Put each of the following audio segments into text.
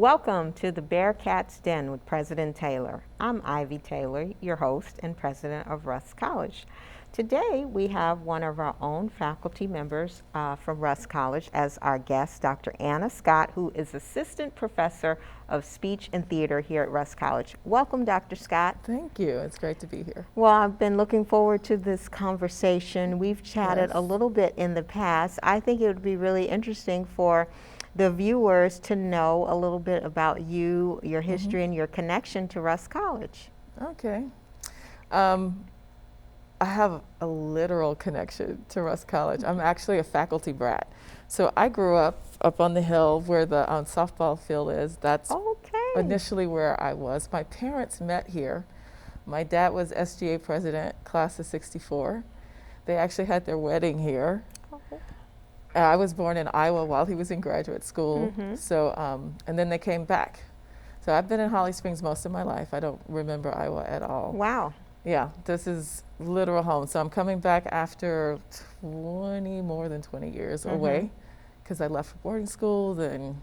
Welcome to the Bearcats Den with President Taylor. I'm Ivy Taylor, your host and president of Rusk College. Today we have one of our own faculty members from Rusk College as our guest, Dr. Anna Scott, who is assistant professor of speech and theater here at Rusk College. Welcome, Dr. Scott. Thank you. It's great to be here. Well, I've been looking forward to this conversation. We've chatted a little bit in the past. I think it would be really interesting for the viewers to know a little bit about you, your history, and your connection to Rusk College. Okay. I have a literal connection to Rusk College. I'm actually a faculty brat. So I grew up on the hill where the softball field is. That's initially where I was. My parents met here. My dad was SGA president, class of '64. They actually had their wedding here. I was born in Iowa while he was in graduate school. So, and then they came back. So I've been in Holly Springs most of my life. I don't remember Iowa at all. Wow. Yeah, this is literal home. So I'm coming back after more than 20 years away, because I left for boarding schools and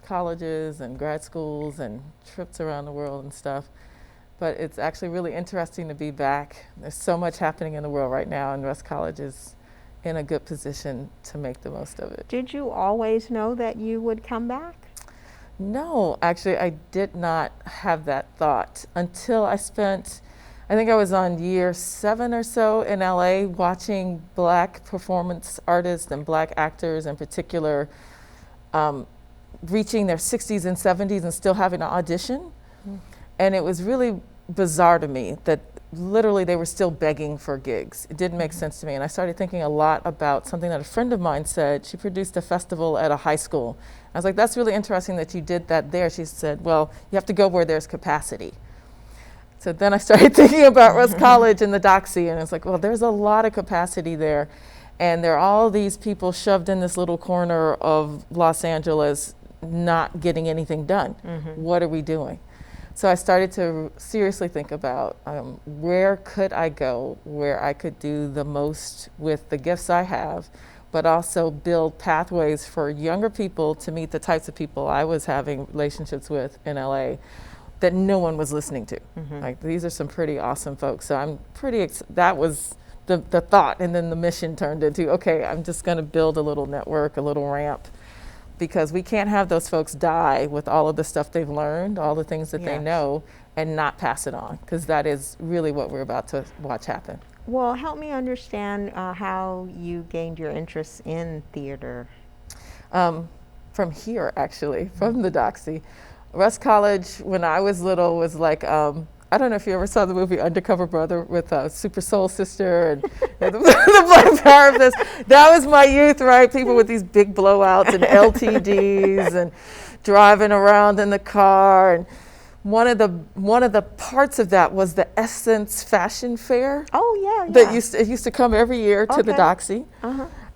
colleges and grad schools and trips around the world and stuff. But it's actually really interesting to be back. There's so much happening in the world right now, and Rusk College is in a good position to make the most of it. Did you always know that you would come back? No, actually I did not have that thought until I think I was on year 7 or so in LA watching Black performance artists and Black actors in particular reaching their 60s and 70s and still having an audition. And it was really bizarre to me that literally they were still begging for gigs. It didn't make sense to me. And I started thinking a lot about something that a friend of mine said. She produced a festival at a high school. I was like, that's really interesting that you did that there. She said, well, you have to go where there's capacity. So then I started thinking about Rusk College and the Doxy, and it's like, well, there's a lot of capacity there. And there are all these people shoved in this little corner of Los Angeles not getting anything done. What are we doing? So I started to seriously think about where could I go, where I could do the most with the gifts I have, but also build pathways for younger people to meet the types of people I was having relationships with in LA that no one was listening to. Like, these are some pretty awesome folks. So I'm pretty, that was the thought, and then the mission turned into, okay, I'm just gonna build a little network, a little ramp, because we can't have those folks die with all of the stuff they've learned, all the things that they know, and not pass it on, because that is really what we're about to watch happen. Well, help me understand how you gained your interest in theater. From here, actually, from the Doxy. Rusk College, when I was little, was like, I don't know if you ever saw the movie Undercover Brother with Super Soul Sister and the Black Power of this. That was my youth, right? People with these big blowouts and LTDs and driving around in the car. And one of the parts of that was the Essence Fashion Fair. Oh, yeah. That used to come every year to the Doxy.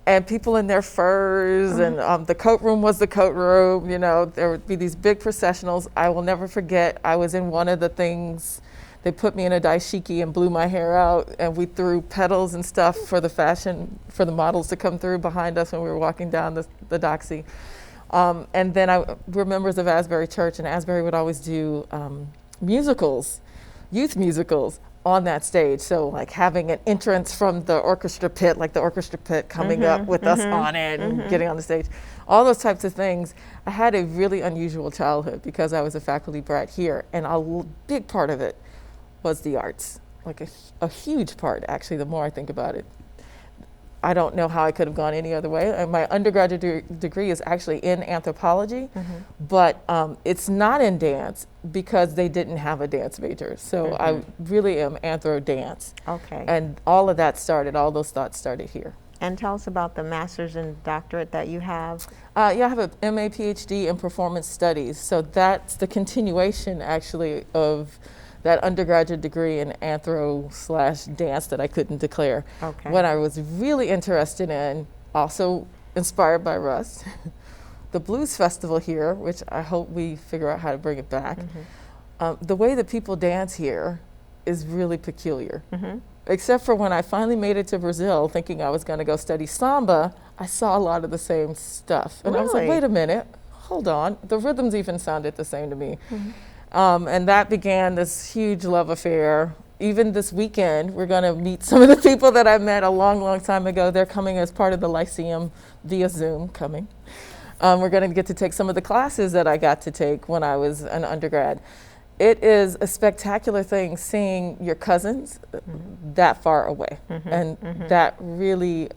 And people in their furs, and the coat room was the coat room. You know, there would be these big processionals. I will never forget, I was in one of the things, they put me in a dashiki and blew my hair out, and we threw petals and stuff for the models to come through behind us when we were walking down the Doxy. And then we're members of Asbury Church, and Asbury would always do musicals, youth musicals, on that stage. So like having an entrance from the orchestra pit, like the orchestra pit coming up with us on it and getting on the stage, all those types of things. I had a really unusual childhood because I was a faculty brat here, and a big part of it was the arts, like a huge part, actually, the more I think about it. I don't know how I could have gone any other way. And my undergraduate degree is actually in anthropology, but it's not in dance because they didn't have a dance major. So I really am anthro dance. Okay. And all of that started, all those thoughts started here. And tell us about the master's and doctorate that you have. Yeah, I have an MA, PhD in performance studies. So that's the continuation, actually, of that undergraduate degree in anthro/dance that I couldn't declare. Okay. What I was really interested in, also inspired by Russ, the blues festival here, which I hope we figure out how to bring it back. The way that people dance here is really peculiar. Except for when I finally made it to Brazil, thinking I was going to go study samba, I saw a lot of the same stuff. And I was like, wait a minute, hold on, the rhythms even sounded the same to me. And that began this huge love affair. Even this weekend, we're going to meet some of the people that I met a long, long time ago. They're coming as part of the Lyceum via Zoom coming. We're going to get to take some of the classes that I got to take when I was an undergrad. It is a spectacular thing seeing your cousins that far away. And that really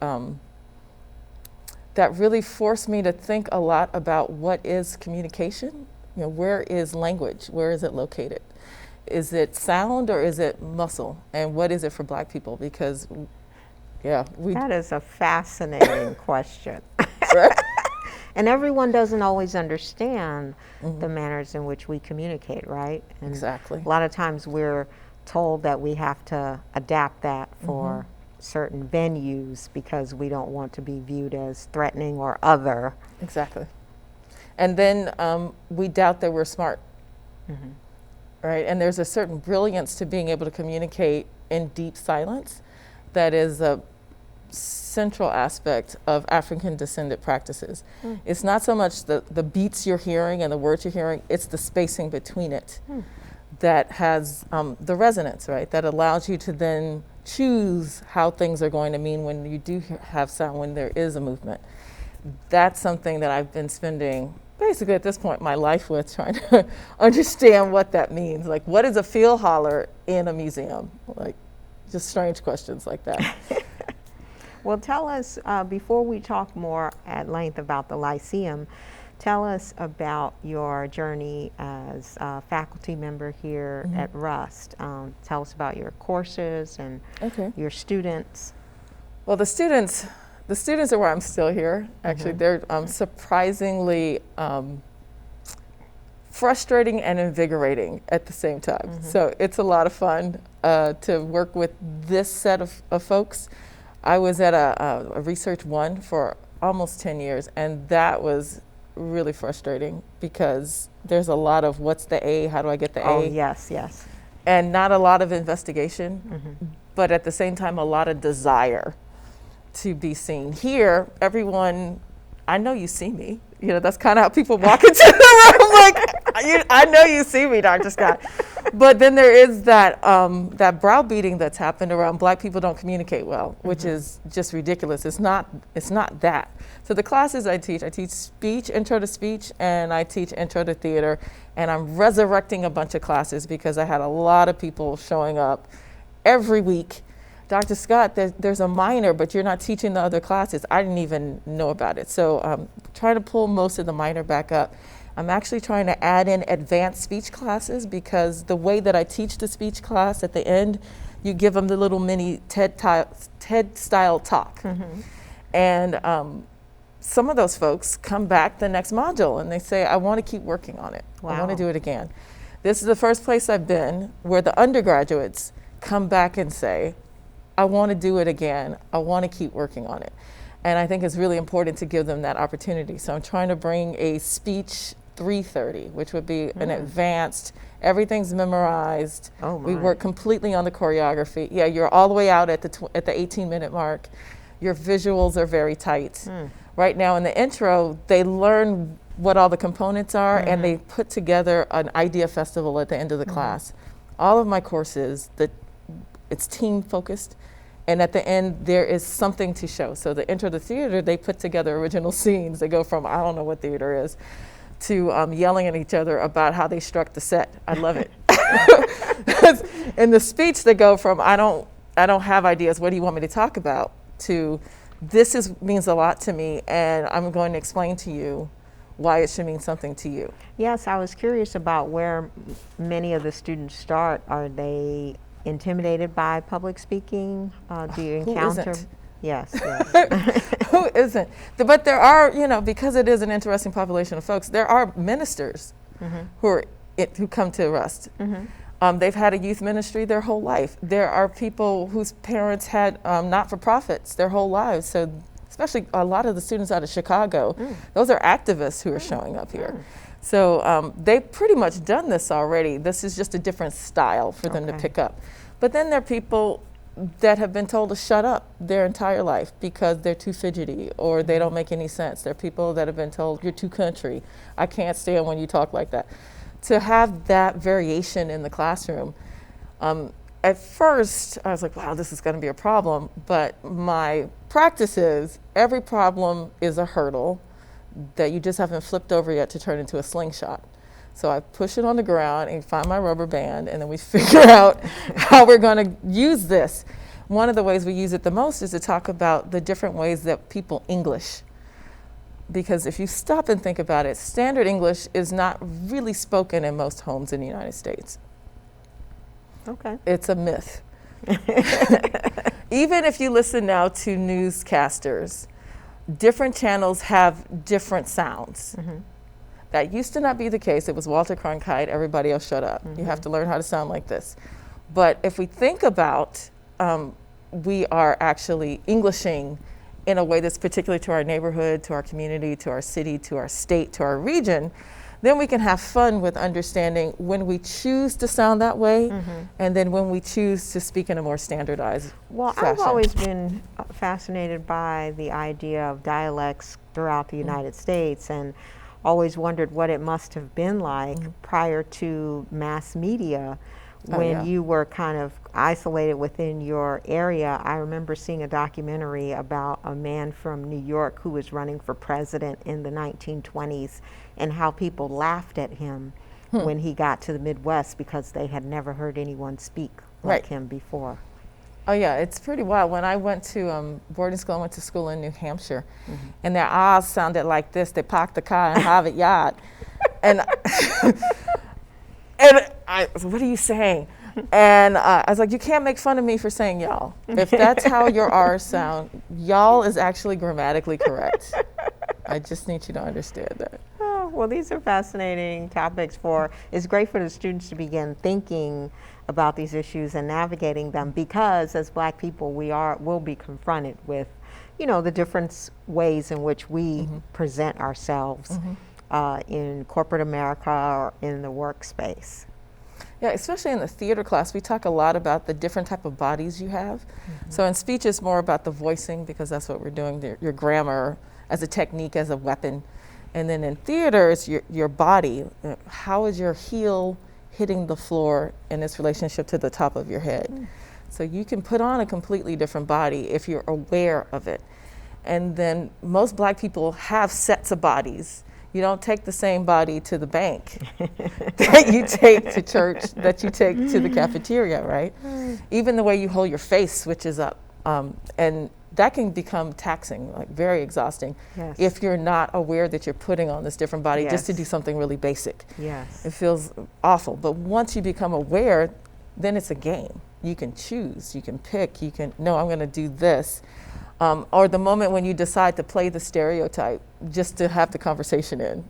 forced me to think a lot about what is communication. You know, where is language? Where is it located? Is it sound or is it muscle? And what is it for Black people? Because, that is a fascinating question. And everyone doesn't always understand the manners in which we communicate, right? And exactly. A lot of times we're told that we have to adapt that for certain venues because we don't want to be viewed as threatening or other. Exactly. And then we doubt that we're smart. Right? And there's a certain brilliance to being able to communicate in deep silence that is a central aspect of African descended practices. It's not so much the beats you're hearing and the words you're hearing, it's the spacing between it that has the resonance, right? That allows you to then choose how things are going to mean when you do have sound, when there is a movement. That's something that I've been spending basically at this point my life with, trying to understand what that means. Like, what is a field holler in a museum? Like, just strange questions like that. Well, tell us, before we talk more at length about the Lyceum, tell us about your journey as a faculty member here at Rust. Tell us about your courses and your students. Well, the students are why I'm still here. Actually, they're surprisingly frustrating and invigorating at the same time. So it's a lot of fun to work with this set of folks. I was at a Research 1 for almost 10 years, and that was really frustrating because there's a lot of what's the A, how do I get the A? Oh, yes. And not a lot of investigation, but at the same time, a lot of desire to be seen. Here, everyone, I know you see me. You know, that's kind of how people walk into the room, like, I know you see me, Dr. Scott. But then there is that browbeating that's happened around Black people don't communicate well, which is just ridiculous. It's not that. So the classes I teach speech, intro to speech, and I teach intro to theater, and I'm resurrecting a bunch of classes because I had a lot of people showing up every week. Dr. Scott, there's a minor, but you're not teaching the other classes. I didn't even know about it. So I'm trying to pull most of the minor back up. I'm actually trying to add in advanced speech classes because the way that I teach the speech class at the end, you give them the little mini TED-style talk. And some of those folks come back the next module and they say, I want to keep working on it. I want to do it again. This is the first place I've been where the undergraduates come back and say, I want to do it again. I want to keep working on it. And I think it's really important to give them that opportunity. So I'm trying to bring a speech 330, which would be an advanced, everything's memorized. Oh my. We work completely on the choreography. Yeah, you're all the way out at the 18-minute mark. Your visuals are very tight. Right now in the intro, they learn what all the components are and they put together an idea festival at the end of the class. All of my courses, it's team focused. And at the end, there is something to show. So the intro to theater, they put together original scenes. They go from, I don't know what theater is, to yelling at each other about how they struck the set. I love it. In the speech, they go from, I don't have ideas, what do you want me to talk about, to this means a lot to me, and I'm going to explain to you why it should mean something to you. Yes, I was curious about where many of the students start. Are they intimidated by public speaking? Do you encounter? Who isn't? Yes. Who isn't? But there are, because it is an interesting population of folks, there are ministers who come to Rust. They've had a youth ministry their whole life. There are people whose parents had not-for-profits their whole lives. So especially a lot of the students out of Chicago, those are activists who are showing up here. So they've pretty much done this already. This is just a different style for them to pick up. But then there are people that have been told to shut up their entire life because they're too fidgety or they don't make any sense. There are people that have been told, you're too country. I can't stand when you talk like that. To have that variation in the classroom, at first I was like, wow, this is going to be a problem. But my practice is every problem is a hurdle that you just haven't flipped over yet to turn into a slingshot. So I push it on the ground and find my rubber band, and then we figure out how we're going to use this. One of the ways we use it the most is to talk about the different ways that people English. Because if you stop and think about it, standard English is not really spoken in most homes in the United States. Okay. It's a myth. Even if you listen now to newscasters, different channels have different sounds. Mm-hmm. That used to not be the case. It was Walter Cronkite, everybody else shut up. Mm-hmm. You have to learn how to sound like this. But if we think about, we are actually Englishing in a way that's particular to our neighborhood, to our community, to our city, to our state, to our region, then we can have fun with understanding when we choose to sound that way, mm-hmm. and then when we choose to speak in a more standardized fashion. I've always been fascinated by the idea of dialects throughout the United States, and always wondered what it must have been like prior to mass media when you were kind of isolated within your area. I remember seeing a documentary about a man from New York who was running for president in the 1920s and how people laughed at him when he got to the Midwest because they had never heard anyone speak like him before. Oh yeah, it's pretty wild. When I went to boarding school, I went to school in New Hampshire, and their R's sounded like this. They parked the car in Harvard Yard, and I, what are you saying? And I was like, you can't make fun of me for saying y'all. If that's how your R's sound, y'all is actually grammatically correct. I just need you to understand that. Oh, well, these are fascinating topics it's great for the students to begin thinking about these issues and navigating them, because as Black people will be confronted with, the different ways in which we present ourselves in corporate America or in the workspace. Yeah, especially in the theater class, we talk a lot about the different type of bodies you have. So in speech, it's more about the voicing, because that's what we're doing, your grammar as a technique, as a weapon. And then in theater, it's your body. How is your heel hitting the floor in its relationship to the top of your head? So you can put on a completely different body if you're aware of it. And then most Black people have sets of bodies. You don't take the same body to the bank that you take to church, that you take to the cafeteria, right? Even the way you hold your face switches up. And that can become taxing, like very exhausting, if you're not aware that you're putting on this different body just to do something really basic. Yes. It feels awful. But once you become aware, then it's a game. You can choose, you can pick, no, I'm going to do this. Or the moment when you decide to play the stereotype just to have the conversation in,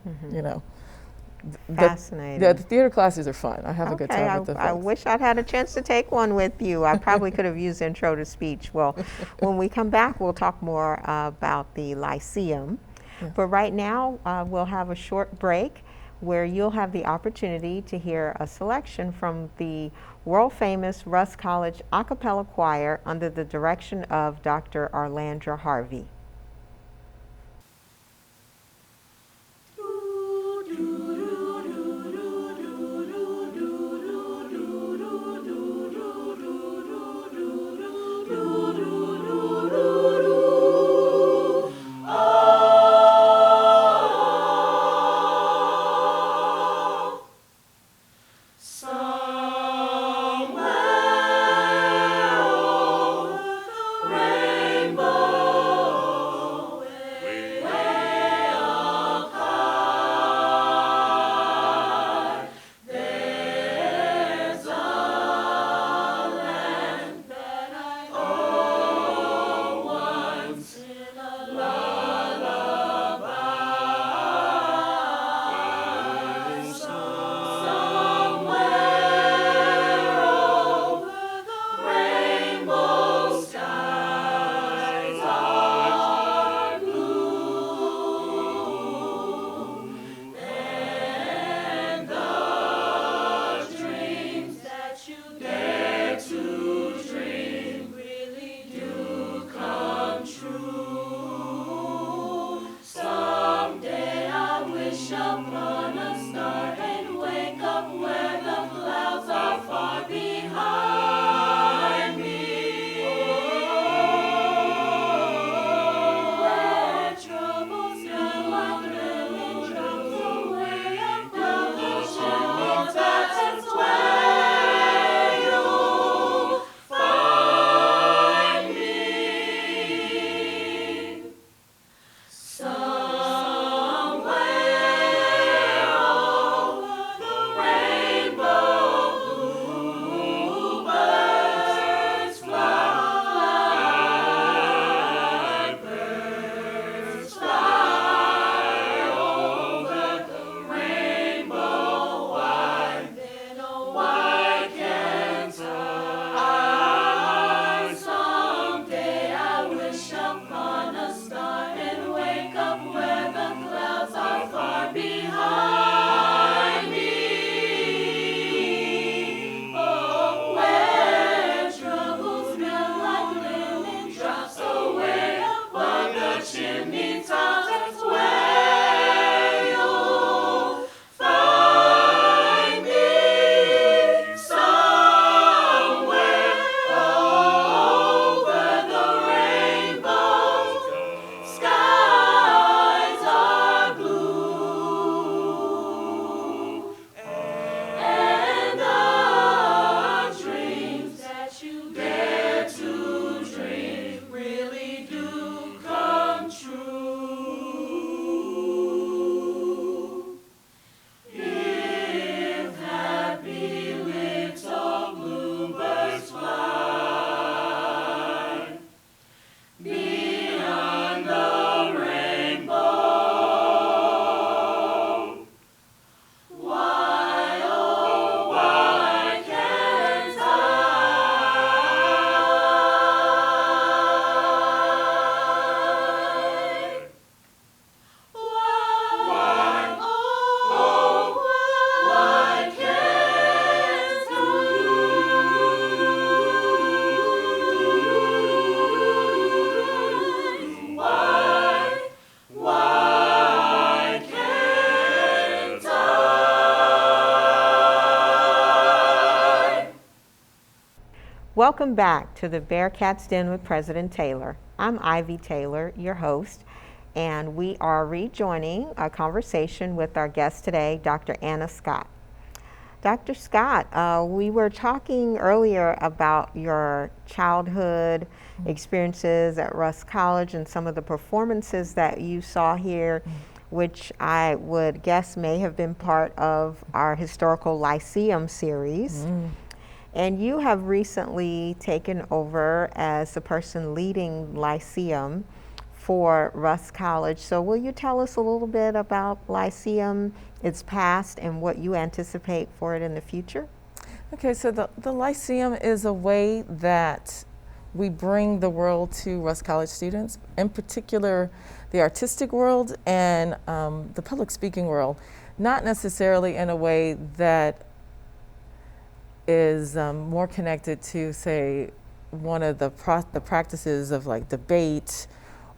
Fascinating. The theater classes are fun. I have a good time with them. I wish I'd had a chance to take one with you. I probably could have used intro to speech. Well, when we come back, we'll talk more about the Lyceum. But right now, we'll have a short break where you'll have the opportunity to hear a selection from the world-famous Russ College a cappella choir under the direction of Dr. Arlandra Harvey. Rainbow Welcome back to the Bearcats Den with President Taylor. I'm Ivy Taylor, your host, and we are rejoining a conversation with our guest today, Dr. Anna Scott. Dr. Scott, we were talking earlier about your childhood experiences at Russ College and some of the performances that you saw here, which I would guess may have been part of our Historical Lyceum series. And you have recently taken over as the person leading Lyceum for Russ College. So will you tell us a little bit about Lyceum, its past, and what you anticipate for it in the future? Okay, so the Lyceum is a way that we bring the world to Russ College students, in particular the artistic world and the public speaking world, not necessarily in a way that is more connected to, say, one of the practices of like debate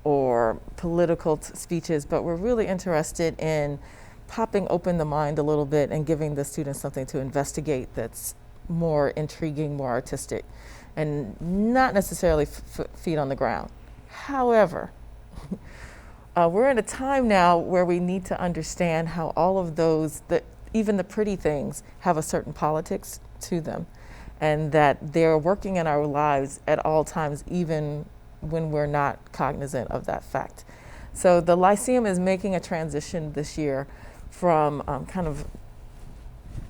or political speeches, but we're really interested in popping open the mind a little bit and giving the students something to investigate that's more intriguing, more artistic, and not necessarily feet on the ground. However, we're in a time now where we need to understand how all of those, even the pretty things, have a certain politics to them, and that they're working in our lives at all times, even when we're not cognizant of that fact. So the Lyceum is making a transition this year from kind of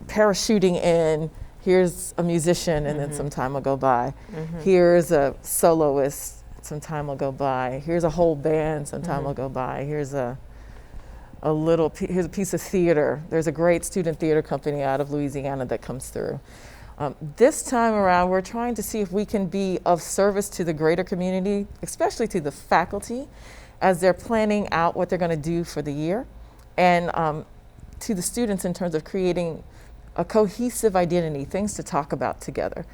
parachuting in, here's a musician and then some time will go by. Here's a soloist, some time will go by. Here's a whole band, some time will go by. Here's here's a piece of theater. There's a great student theater company out of Louisiana that comes through. This time around, we're trying to see if we can be of service to the greater community, especially to the faculty, as they're planning out what they're going to do for the year, and to the students in terms of creating a cohesive identity, things to talk about together.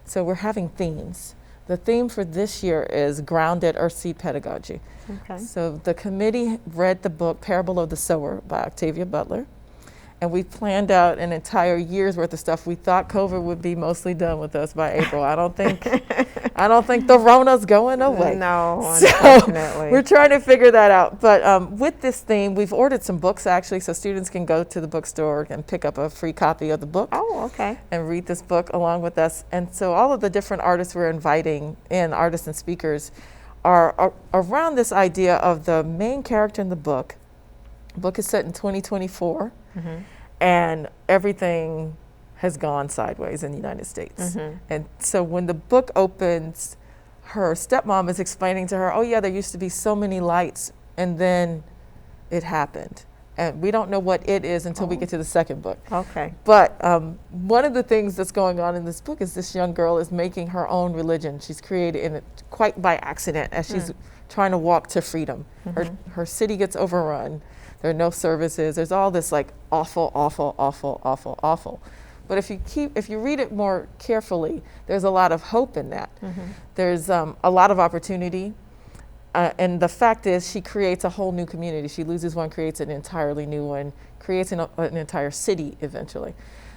So we're having themes. The theme for this year is grounded earthseed pedagogy. Okay. So the committee read the book Parable of the Sower by Octavia Butler, and we planned out an entire year's worth of stuff. We thought COVID would be mostly done with us by April. I don't think the Rona's going away. No, So unfortunately. we're trying to figure that out. But with this theme, we've ordered some books actually, so students can go to the bookstore and pick up a free copy of the book. Oh, okay. And read this book along with us. And so all of the different artists we're inviting in, artists and speakers, are around this idea of the main character in the book. The book is set in 2024. And everything has gone sideways in the United States. And so when the book opens, her stepmom is explaining to her, oh yeah, there used to be so many lights, and then it happened. And we don't know what it is until we get to the second book. Okay. But one of the things that's going on in this book is this young girl is making her own religion. She's created it quite by accident as she's trying to walk to freedom. Her city gets overrun. There are no services. There's all this like awful. But if you read it more carefully, there's a lot of hope in that. There's a lot of opportunity. And the fact is, she creates a whole new community. She loses one, creates an entirely new one, creates an entire city eventually.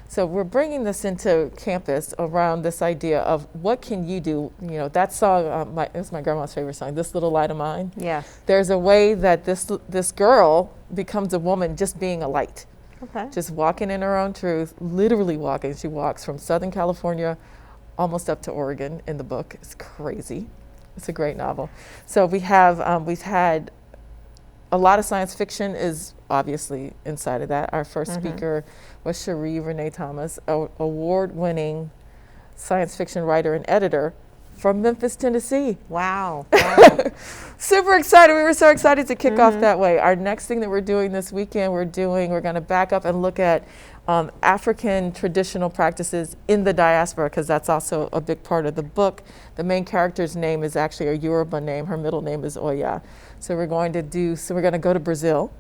So we're bringing this into campus around this idea of what can you do? You know, that song, it's my grandma's favorite song, This Little Light of Mine. Yes. There's a way that this girl becomes a woman just being a light. Okay. Just walking in her own truth, literally walking. She walks from Southern California almost up to Oregon in the book. It's crazy. It's a great novel. So we've had a lot of science fiction is obviously inside of that. Our first speaker was Cherie Renee Thomas, award-winning science fiction writer and editor from Memphis, Tennessee. Wow. Super excited. We were so excited to kick off that way. Our next thing that we're doing this weekend, we're going to back up and look at African traditional practices in the diaspora, because that's also a big part of the book. The main character's name is actually a Yoruba name. Her middle name is Oya. So we're going to go to Brazil.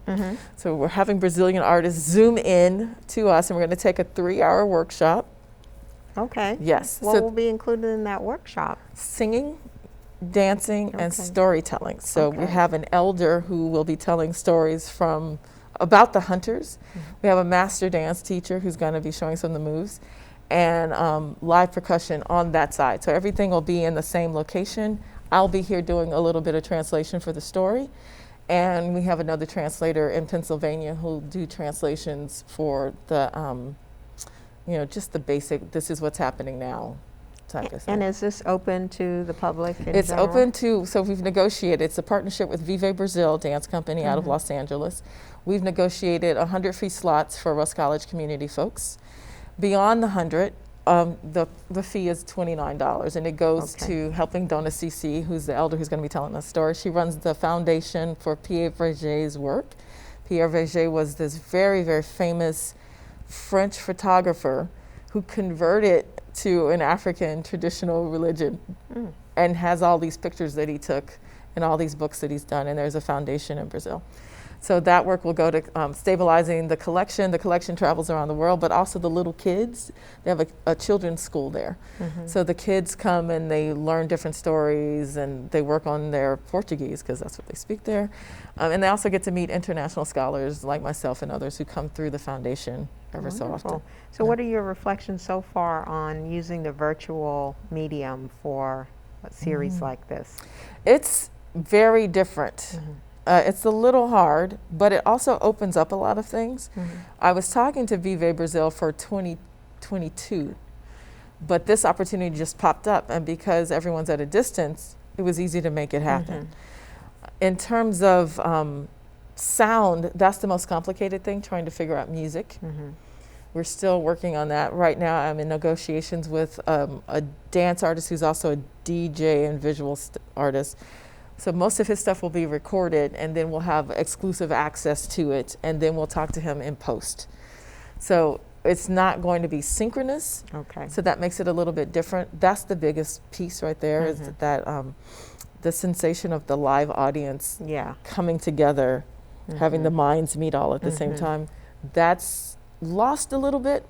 So we're having Brazilian artists Zoom in to us, and we're going to take a 3-hour workshop. Okay. Yes. What will be included in that workshop? Singing, dancing, and storytelling. So we have an elder who will be telling stories about the hunters. We have a master dance teacher who's going to be showing some of the moves. and live percussion on that side. So everything will be in the same location. I'll be here doing a little bit of translation for the story. And we have another translator in Pennsylvania who'll do translations for the, just the basic, this is what's happening now type of thing. And is this open to the public in It's general? open to, so we've negotiated, it's a partnership with Vive Brazil Dance Company out of Los Angeles. We've negotiated 100 free slots for Russ College community folks. Beyond the 100, the fee is $29, and it goes to helping Donna Cece, who's the elder who's going to be telling the story. She runs the foundation for Pierre Verger's work. Pierre Verger was this very, very famous French photographer who converted to an African traditional religion and has all these pictures that he took and all these books that he's done, and there's a foundation in Brazil. So that work will go to stabilizing the collection. The collection travels around the world, but also the little kids. They have a children's school there. So the kids come and they learn different stories, and they work on their Portuguese because that's what they speak there. And they also get to meet international scholars like myself and others who come through the foundation ever so often. So what are your reflections so far on using the virtual medium for a series like this? It's very different. It's a little hard, but it also opens up a lot of things. I was talking to Vive Brazil for 2022, but this opportunity just popped up, and because everyone's at a distance, it was easy to make it happen. In terms of sound, that's the most complicated thing, trying to figure out music. We're still working on that. Right now I'm in negotiations with a dance artist who's also a DJ and visual artist. So most of his stuff will be recorded, and then we'll have exclusive access to it, and then we'll talk to him in post. So it's not going to be synchronous. So that makes it a little bit different. That's the biggest piece right there, is that the sensation of the live audience coming together, having the minds meet all at the same time. That's lost a little bit,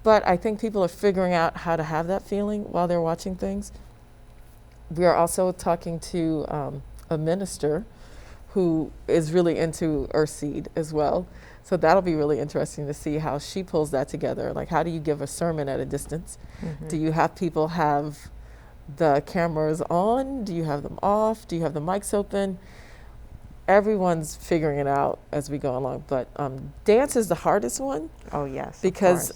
but I think people are figuring out how to have that feeling while they're watching things. We are also talking to a minister who is really into Earthseed as well. So that'll be really interesting to see how she pulls that together. Like, how do you give a sermon at a distance? Do you have people have the cameras on? Do you have them off? Do you have the mics open? Everyone's figuring it out as we go along. But dance is the hardest one. Oh, yes. Because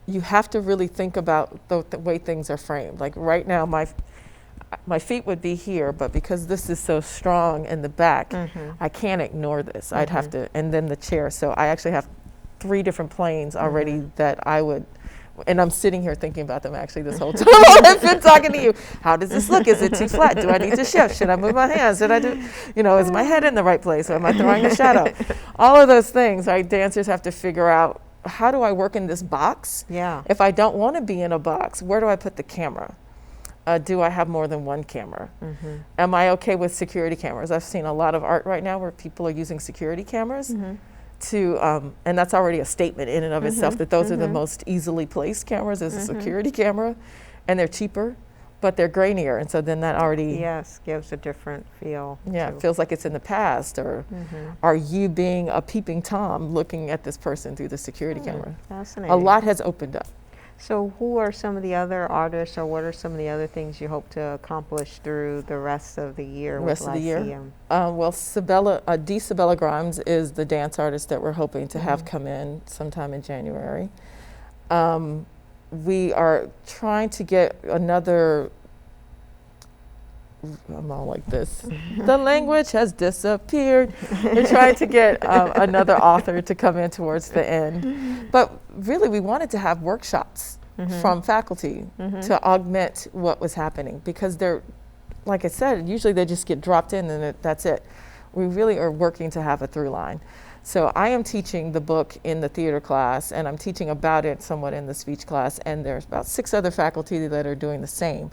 you have to really think about the way things are framed. Like right now, my feet would be here, but because this is so strong in the back, I can't ignore this. I'd have to, and then the chair. So I actually have 3 different planes already that I would, and I'm sitting here thinking about them actually this whole time while I've been talking to you. How does this look? Is it too flat? Do I need to shift? Should I move my hands? Should I do, is my head in the right place? Or am I throwing a shadow? All of those things, right? Dancers have to figure out, how do I work in this box? If I don't want to be in a box, where do I put the camera? Do I have more than one camera? Am I okay with security cameras? I've seen a lot of art right now where people are using security cameras to, and that's already a statement in and of itself, that those are the most easily placed cameras, is a security camera, and they're cheaper, but they're grainier, and so then that already gives a different feel. It feels like it's in the past. Or are you being a peeping Tom looking at this person through the security camera? Fascinating. A lot has opened up. So who are some of the other artists, or what are some of the other things you hope to accomplish through the rest of the year with Lyceum? Well, Sabella Grimes is the dance artist that we're hoping to have come in sometime in January. We are trying to get another, I'm all like this, the language has disappeared. We're trying to get another author to come in towards the end. But really, we wanted to have workshops from faculty to augment what was happening, because they're, like I said, usually they just get dropped in and that's it. We really are working to have a through line. So I am teaching the book in the theater class, and I'm teaching about it somewhat in the speech class, and there's about 6 other faculty that are doing the same.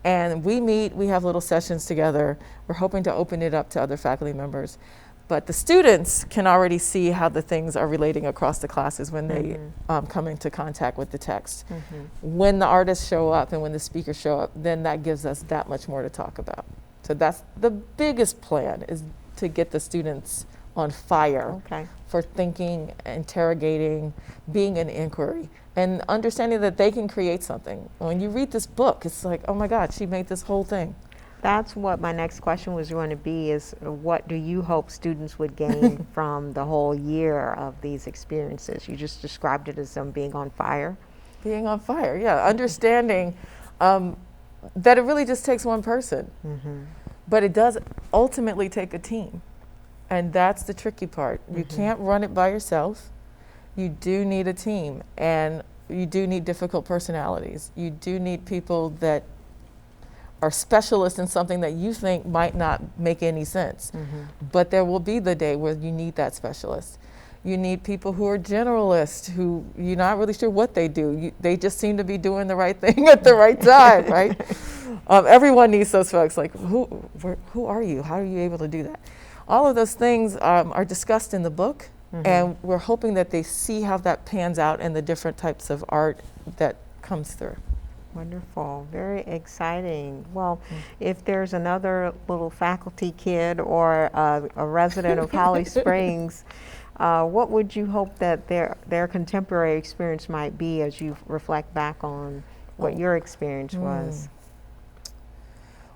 And we meet, we have little sessions together. We're hoping to open it up to other faculty members. But the students can already see how the things are relating across the classes when they come into contact with the text. When the artists show up and when the speakers show up, then that gives us that much more to talk about. So that's the biggest plan, is to get the students on fire Okay. for thinking, interrogating, being an inquiry, and understanding that they can create something. When you read this book, it's like, oh my God, she made this whole thing. That's what my next question was going to be, is what do you hope students would gain from the whole year of these experiences? You just described it as them being on fire. Being on fire, yeah. Understanding that it really just takes one person, but it does ultimately take a team. And that's the tricky part. You can't run it by yourself. You do need a team, and you do need difficult personalities. You do need people that are specialists in something that you think might not make any sense. But there will be the day where you need that specialist. You need people who are generalists, who you're not really sure what they do. They just seem to be doing the right thing at the right time, right? Everyone needs those folks. Like, who are you? How are you able to do that? All of those things are discussed in the book, and we're hoping that they see how that pans out in the different types of art that comes through. Wonderful, very exciting. Well, if there's another little faculty kid or a resident of Holly Springs, what would you hope that their contemporary experience might be as you reflect back on what your experience was?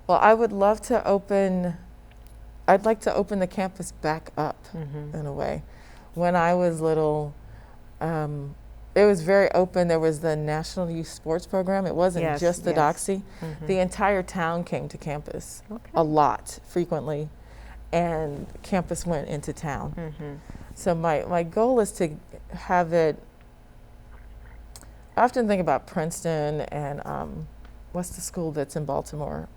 Well, I would love to I'd like to open the campus back up in a way. When I was little, it was very open. There was the National Youth Sports Program. It wasn't just the Doxy. The entire town came to campus a lot, frequently, and campus went into town. So my goal is to have it, I often think about Princeton and what's the school that's in Baltimore?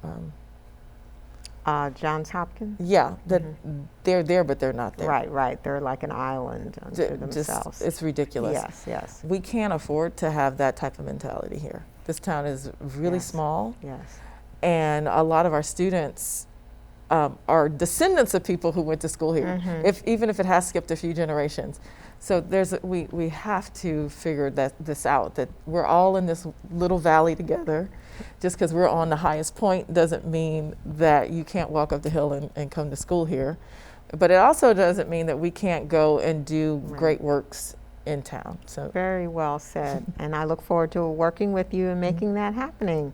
Johns Hopkins? Yeah, that they're there, but they're not there. Right, right. They're like an island unto themselves. It's ridiculous. Yes, yes. We can't afford to have that type of mentality here. This town is really small. Yes. And a lot of our students are descendants of people who went to school here, even if it has skipped a few generations. So we have to figure this out, that we're all in this little valley together. Just because we're on the highest point doesn't mean that you can't walk up the hill and come to school here. But it also doesn't mean that we can't go and do great works in town. So very well said. And I look forward to working with you and making that happening.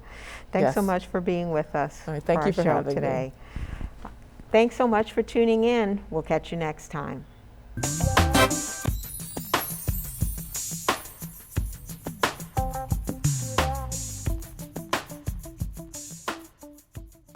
Thanks so much for being with us. All right, thank you for having today. Thanks so much for tuning in. We'll catch you next time.